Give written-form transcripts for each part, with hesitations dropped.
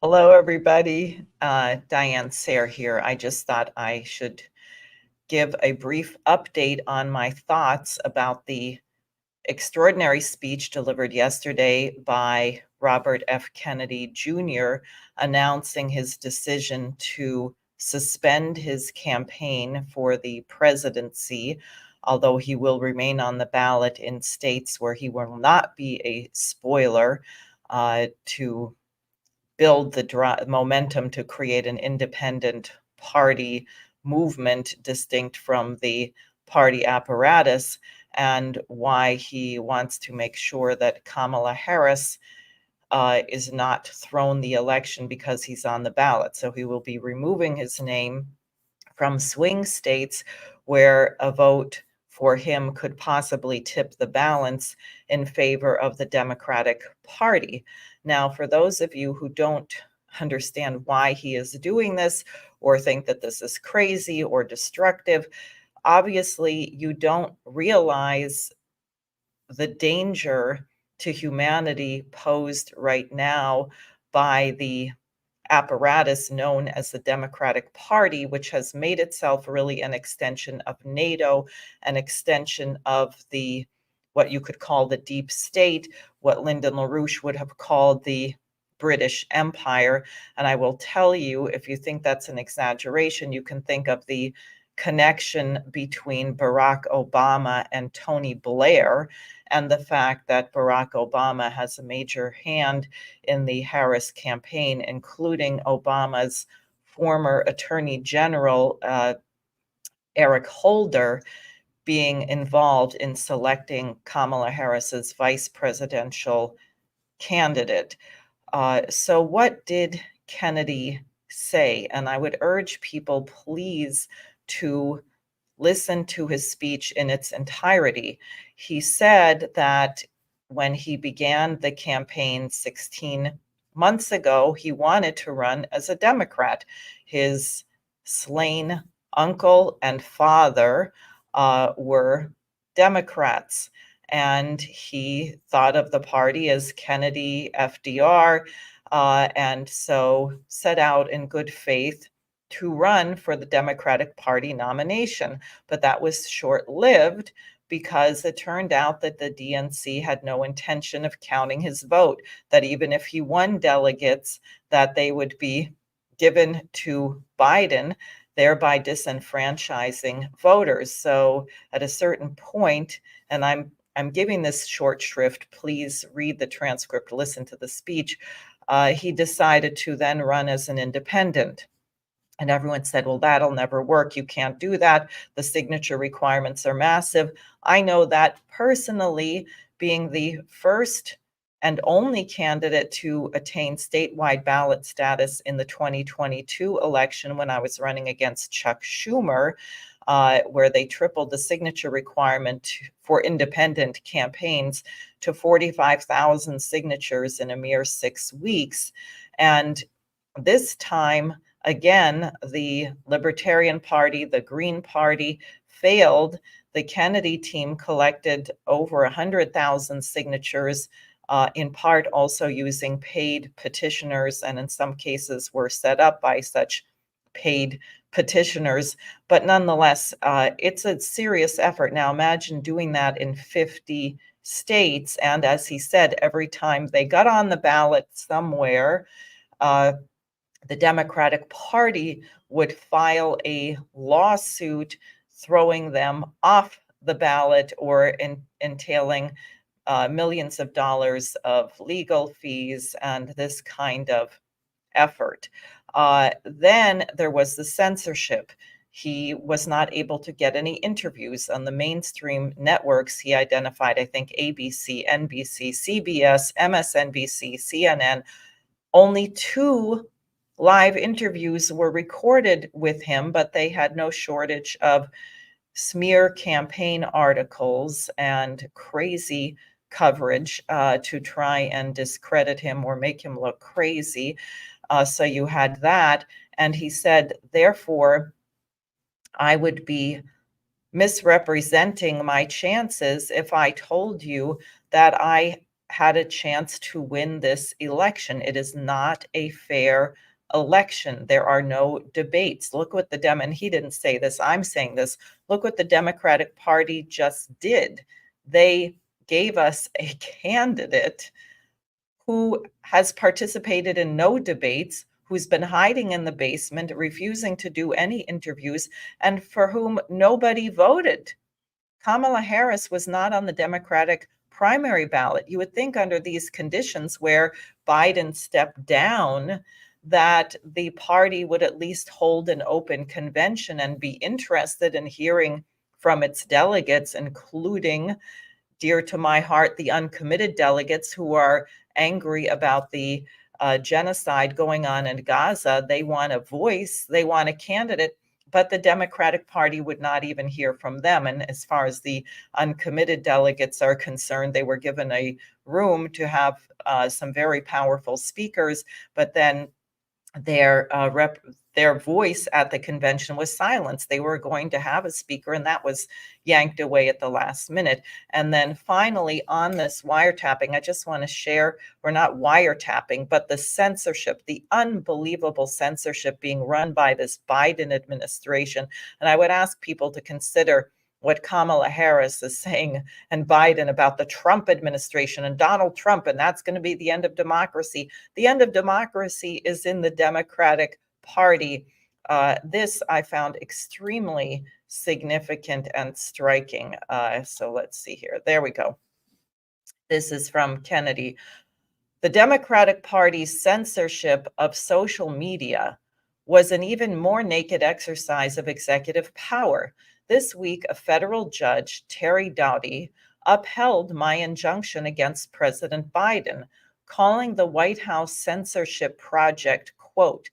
Hello, everybody. Diane Sare here. I just thought I should give a brief update on my thoughts about the extraordinary speech delivered yesterday by Robert F. Kennedy Jr., announcing his decision to suspend his campaign for the presidency, although he will remain on the ballot in states where he will not be a spoiler to build the momentum to create an independent party movement distinct from the party apparatus, and why he wants to make sure that Kamala Harris is not thrown the election because he's on the ballot. So he will be removing his name from swing states where a vote for him could possibly tip the balance in favor of the Democratic Party. Now, for those of you who don't understand why he is doing this or think that this is crazy or destructive, obviously you don't realize the danger to humanity posed right now by the apparatus known as the Democratic Party, which has made itself really an extension of NATO, an extension of the what you could call the deep state, what Lyndon LaRouche would have called the British Empire. And I will tell you, if you think that's an exaggeration, you can think of the connection between Barack Obama and Tony Blair, and the fact that Barack Obama has a major hand in the Harris campaign, including Obama's former Attorney General, Eric Holder, being involved in selecting Kamala Harris's vice presidential candidate. So what did Kennedy say? And I would urge people, please, to listen to his speech in its entirety. He said that when he began the campaign 16 months ago, he wanted to run as a Democrat. His slain uncle and father were Democrats, and he thought of the party as Kennedy, FDR, and so set out in good faith to run for the Democratic Party nomination. But that was short-lived because it turned out that the DNC had no intention of counting his vote, that even if he won delegates, that they would be given to Biden, thereby disenfranchising voters. So at a certain point, and I'm giving this short shrift, please read the transcript, listen to the speech, he decided to then run as an independent. And everyone said, well, that'll never work. You can't do that. The signature requirements are massive. I know that personally, being the first and only candidate to attain statewide ballot status in the 2022 election when I was running against Chuck Schumer, where they tripled the signature requirement for independent campaigns to 45,000 signatures in a mere 6 weeks. And this time, again, the Libertarian Party, the Green Party failed. The Kennedy team collected over 100,000 signatures, in part also using paid petitioners, and in some cases were set up by such paid petitioners. But nonetheless, it's a serious effort. Now imagine doing that in 50 states. And as he said, every time they got on the ballot somewhere, the Democratic Party would file a lawsuit throwing them off the ballot or entailing millions of dollars of legal fees and this kind of effort. Then there was the censorship. He was not able to get any interviews on the mainstream networks. He identified, I think, ABC, NBC, CBS, MSNBC, CNN. Only 2 live interviews were recorded with him, but they had no shortage of smear campaign articles and crazy coverage to try and discredit him or make him look crazy. So you had that. And he said, therefore, I would be misrepresenting my chances if I told you that I had a chance to win this election. It is not a fair election. There are no debates. Look what and he didn't say this, I'm saying this. Look what the Democratic Party just did. They gave us a candidate who has participated in no debates, who's been hiding in the basement, refusing to do any interviews, and for whom nobody voted. Kamala Harris was not on the Democratic primary ballot. You would think under these conditions where Biden stepped down, that the party would at least hold an open convention and be interested in hearing from its delegates, including, dear to my heart, the uncommitted delegates who are angry about the genocide going on in Gaza. They want a voice, they want a candidate, but the Democratic Party would not even hear from them. And as far as the uncommitted delegates are concerned, they were given a room to have some very powerful speakers, but then their voice at the convention was silenced. They were going to have a speaker, and that was yanked away at the last minute. And then finally, on this wiretapping, I just want to share, or not wiretapping, but the censorship, the unbelievable censorship being run by this Biden administration. And I would ask people to consider what Kamala Harris is saying and Biden about the Trump administration and Donald Trump, and that's going to be the end of democracy. The end of democracy is in the Democratic Party. This I found extremely significant and striking. So let's see here. There we go. This is from Kennedy. The Democratic Party's censorship of social media was an even more naked exercise of executive power. This week, a federal judge, Terry Doughty, upheld my injunction against President Biden, calling the White House censorship project, quote,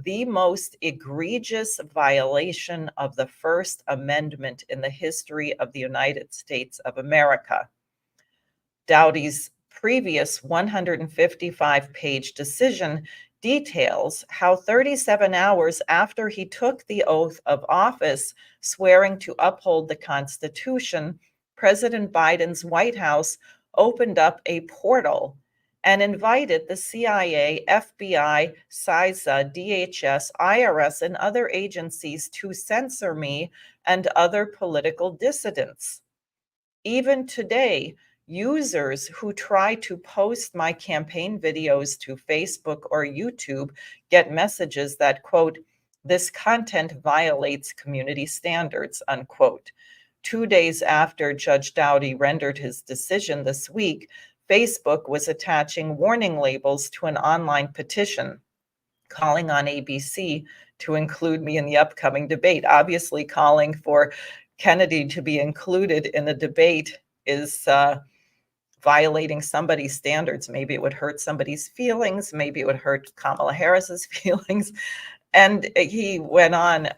the most egregious violation of the First Amendment in the history of the United States of America. Doughty's previous 155-page decision details how 37 hours after he took the oath of office, swearing to uphold the Constitution, President Biden's White House opened up a portal and invited the CIA, FBI, CISA, DHS, IRS, and other agencies to censor me and other political dissidents. Even today, users who try to post my campaign videos to Facebook or YouTube get messages that, quote, this content violates community standards, unquote. 2 days after Judge Doughty rendered his decision this week, Facebook was attaching warning labels to an online petition calling on ABC to include me in the upcoming debate. Obviously, calling for Kennedy to be included in the debate is violating somebody's standards. Maybe it would hurt somebody's feelings. Maybe it would hurt Kamala Harris's feelings. And he went on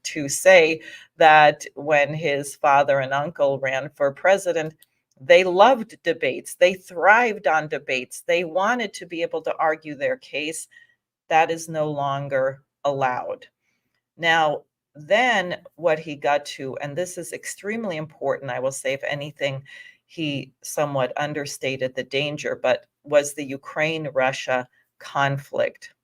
to say that when his father and uncle ran for president, they loved debates. They thrived on debates. They wanted to be able to argue their case. That is no longer allowed. Now, then what he got to, and this is extremely important, I will say, if anything, he somewhat understated the danger, but was the Ukraine-Russia conflict.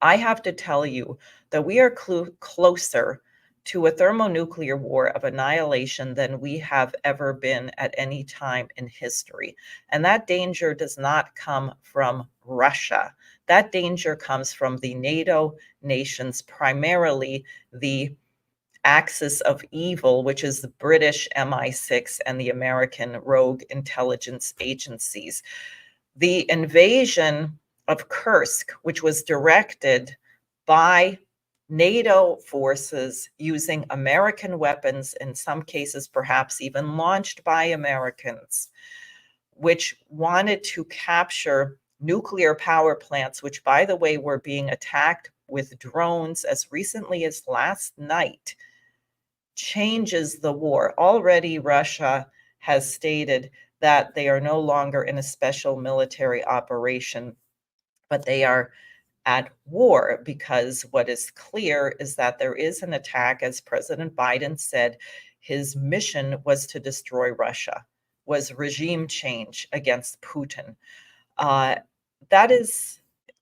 I have to tell you that we are closer to a thermonuclear war of annihilation than we have ever been at any time in history. And that danger does not come from Russia. That danger comes from the NATO nations, primarily the axis of evil, which is the British MI6 and the American rogue intelligence agencies. The invasion of Kursk, which was directed by NATO forces using American weapons, in some cases perhaps even launched by Americans, which wanted to capture nuclear power plants, which, by the way, were being attacked with drones as recently as last night, changes the war. Already Russia has stated that they are no longer in a special military operation, but they are at war, because what is clear is that there is an attack. As President Biden said, his mission was to destroy Russia. was regime change against Putin. Uh, that is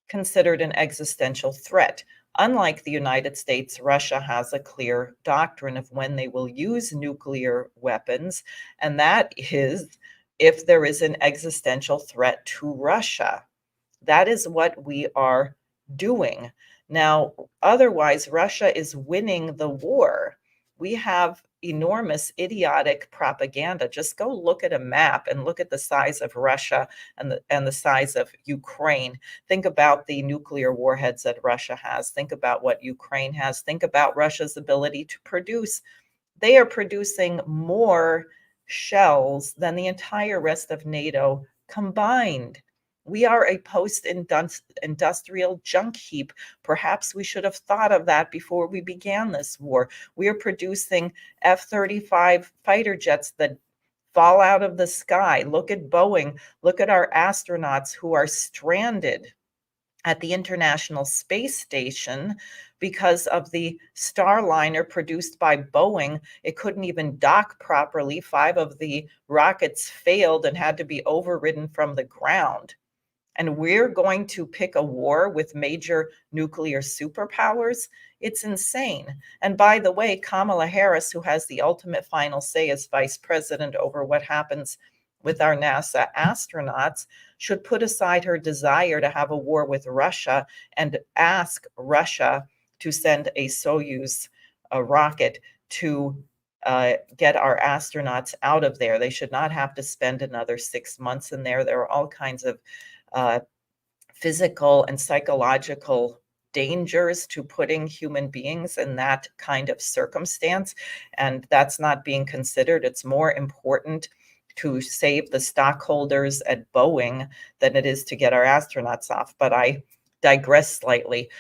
considered an existential threat. Unlike the United States, Russia has a clear doctrine of when they will use nuclear weapons, and that is if there is an existential threat to Russia. That is what we are doing. Now, otherwise, Russia is winning the war. We have enormous idiotic propaganda. Just go look at a map and look at the size of Russia and the size of Ukraine. Think about the nuclear warheads that Russia has. Think about what Ukraine has. Think about Russia's ability to produce. They are producing more shells than the entire rest of NATO combined. We are a post-industrial junk heap. Perhaps we should have thought of that before we began this war. We are producing F-35 fighter jets that fall out of the sky. Look at Boeing. Look at our astronauts who are stranded at the International Space Station because of the Starliner produced by Boeing. It couldn't even dock properly. 5 of the rockets failed and had to be overridden from the ground. And we're going to pick a war with major nuclear superpowers? It's insane. And by the way, Kamala Harris, who has the ultimate final say as vice president over what happens with our NASA astronauts, should put aside her desire to have a war with Russia and ask Russia to send a Soyuz rocket to get our astronauts out of there. They should not have to spend another 6 months in there. There are all kinds of uh, physical and psychological dangers to putting human beings in that kind of circumstance. And that's not being considered. It's more important to save the stockholders at Boeing than it is to get our astronauts off. But I digress slightly.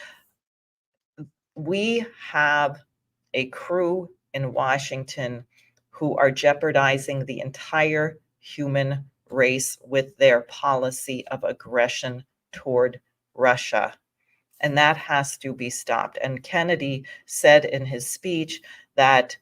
We have a crew in Washington who are jeopardizing the entire human race with their policy of aggression toward Russia. And that has to be stopped. And Kennedy said in his speech that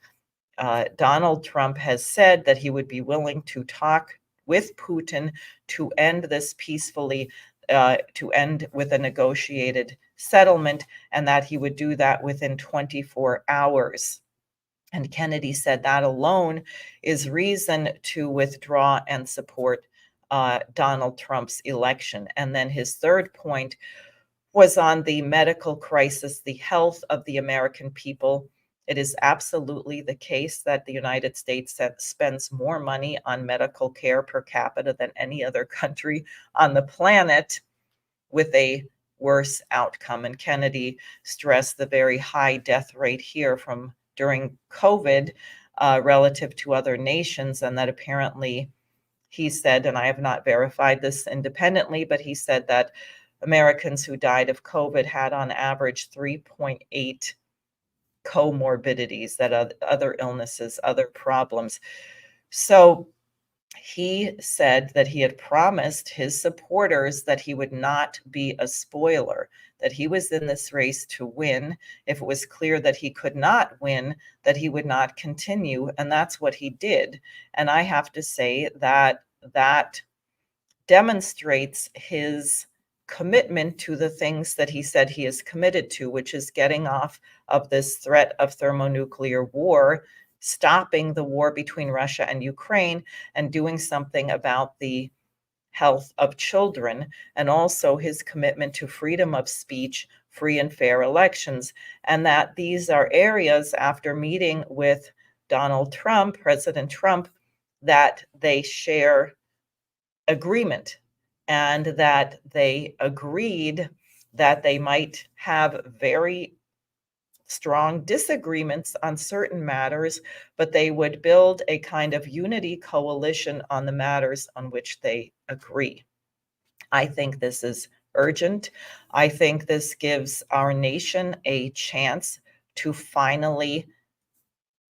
Donald Trump has said that he would be willing to talk with Putin to end this peacefully, to end with a negotiated settlement, and that he would do that within 24 hours. And Kennedy said that alone is reason to withdraw and support Donald Trump's election. And then his third point was on the medical crisis, the health of the American people. It is absolutely the case that the United States spends more money on medical care per capita than any other country on the planet, with a worse outcome. And Kennedy stressed the very high death rate here from during COVID relative to other nations, and that apparently he said, and I have not verified this independently, but he said that Americans who died of COVID had on average 3.8 comorbidities, that other illnesses, other problems. So he said that he had promised his supporters that he would not be a spoiler, that he was in this race to win. If it was clear that he could not win, that he would not continue. And that's what he did. And I have to say that that demonstrates his commitment to the things that he said he is committed to, which is getting off of this threat of thermonuclear war, stopping the war between Russia and Ukraine, and doing something about the health of children, and also his commitment to freedom of speech, free and fair elections. And that these are areas, after meeting with Donald Trump, President Trump, that they share agreement, and that they agreed that they might have very strong disagreements on certain matters, but they would build a kind of unity coalition on the matters on which they agree. I think this is urgent. I think this gives our nation a chance to finally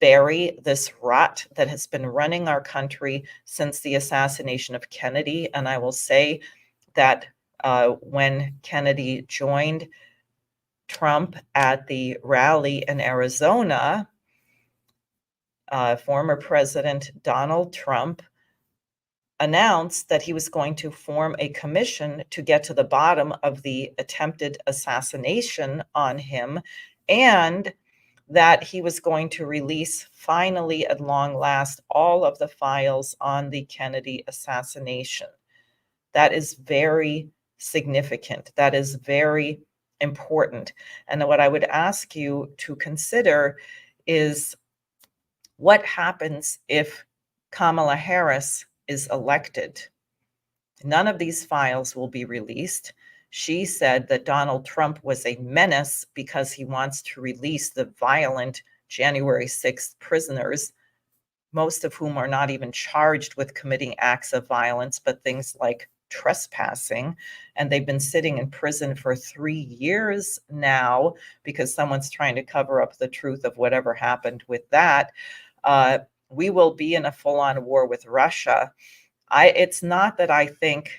bury this rot that has been running our country since the assassination of Kennedy. And I will say that when Kennedy joined Trump at the rally in Arizona, former President Donald Trump announced that he was going to form a commission to get to the bottom of the attempted assassination on him, and that he was going to release, finally, at long last, all of the files on the Kennedy assassination. That is very significant. That is very important. And what I would ask you to consider is what happens if Kamala Harris is elected. None of these files will be released. She said that Donald Trump was a menace because he wants to release the violent January 6th prisoners, most of whom are not even charged with committing acts of violence, but things like trespassing. And they've been sitting in prison for 3 years now because someone's trying to cover up the truth of whatever happened with that. We will be in a full-on war with Russia. It's not that I think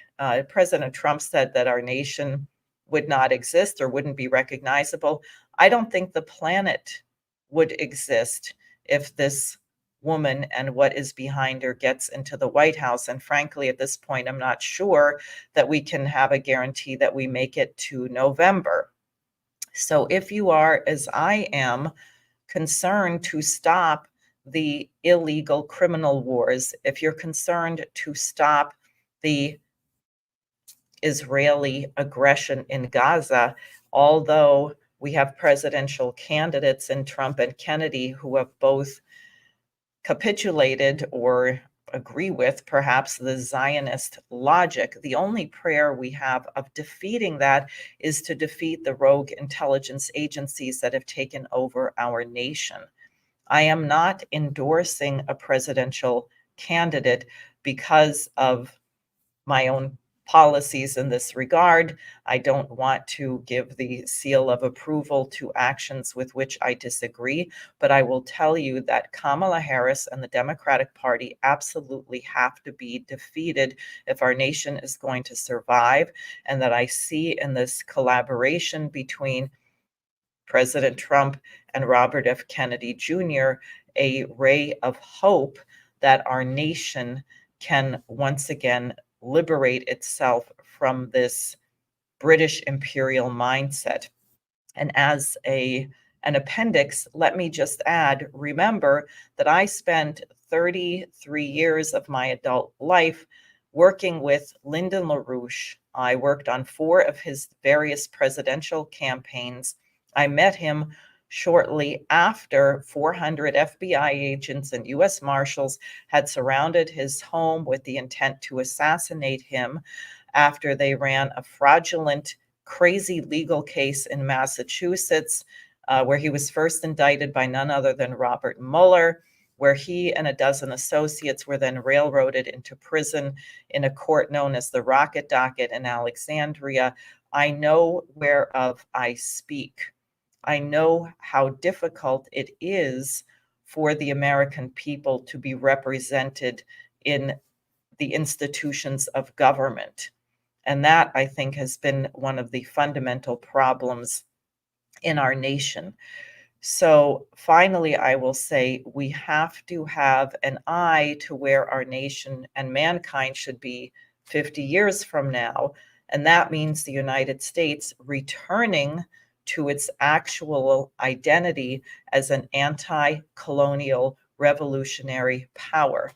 President Trump said that our nation would not exist or wouldn't be recognizable. I don't think the planet would exist if this woman and what is behind her gets into the White House. And frankly, at this point, I'm not sure that we can have a guarantee that we make it to November. So if you are, as I am, concerned to stop the illegal criminal wars, if you're concerned to stop the Israeli aggression in Gaza, although we have presidential candidates in Trump and Kennedy who have both capitulated or agree with perhaps the Zionist logic. The only prayer we have of defeating that is to defeat the rogue intelligence agencies that have taken over our nation. I am not endorsing a presidential candidate because of my own policies in this regard. I don't want to give the seal of approval to actions with which I disagree, but I will tell you that Kamala Harris and the Democratic Party absolutely have to be defeated if our nation is going to survive, and that I see in this collaboration between President Trump and Robert F. Kennedy Jr. a ray of hope that our nation can once again liberate itself from this British imperial mindset. And as an appendix, let me just add, remember that I spent 33 years of my adult life working with Lyndon LaRouche. I worked on 4 of his various presidential campaigns. I met him shortly after 400 FBI agents and U.S. Marshals had surrounded his home with the intent to assassinate him after they ran a fraudulent, crazy legal case in Massachusetts, where he was first indicted by none other than Robert Mueller, where he and a dozen associates were then railroaded into prison in a court known as the Rocket Docket in Alexandria. I know whereof I speak. I know how difficult it is for the American people to be represented in the institutions of government. And that, I think, has been one of the fundamental problems in our nation. So finally, I will say we have to have an eye to where our nation and mankind should be 50 years from now. And that means the United States returning to its actual identity as an anti-colonial revolutionary power.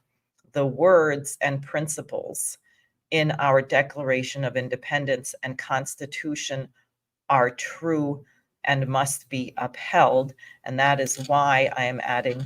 The words and principles in our Declaration of Independence and Constitution are true and must be upheld. And that is why I am adding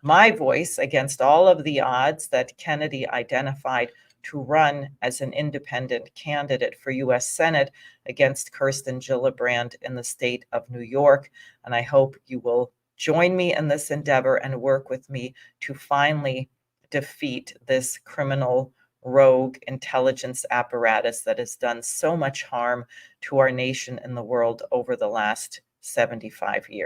my voice against all of the odds that Kennedy identified to run as an independent candidate for U.S. Senate against Kirsten Gillibrand in the state of New York. And I hope you will join me in this endeavor and work with me to finally defeat this criminal rogue intelligence apparatus that has done so much harm to our nation and the world over the last 75 years.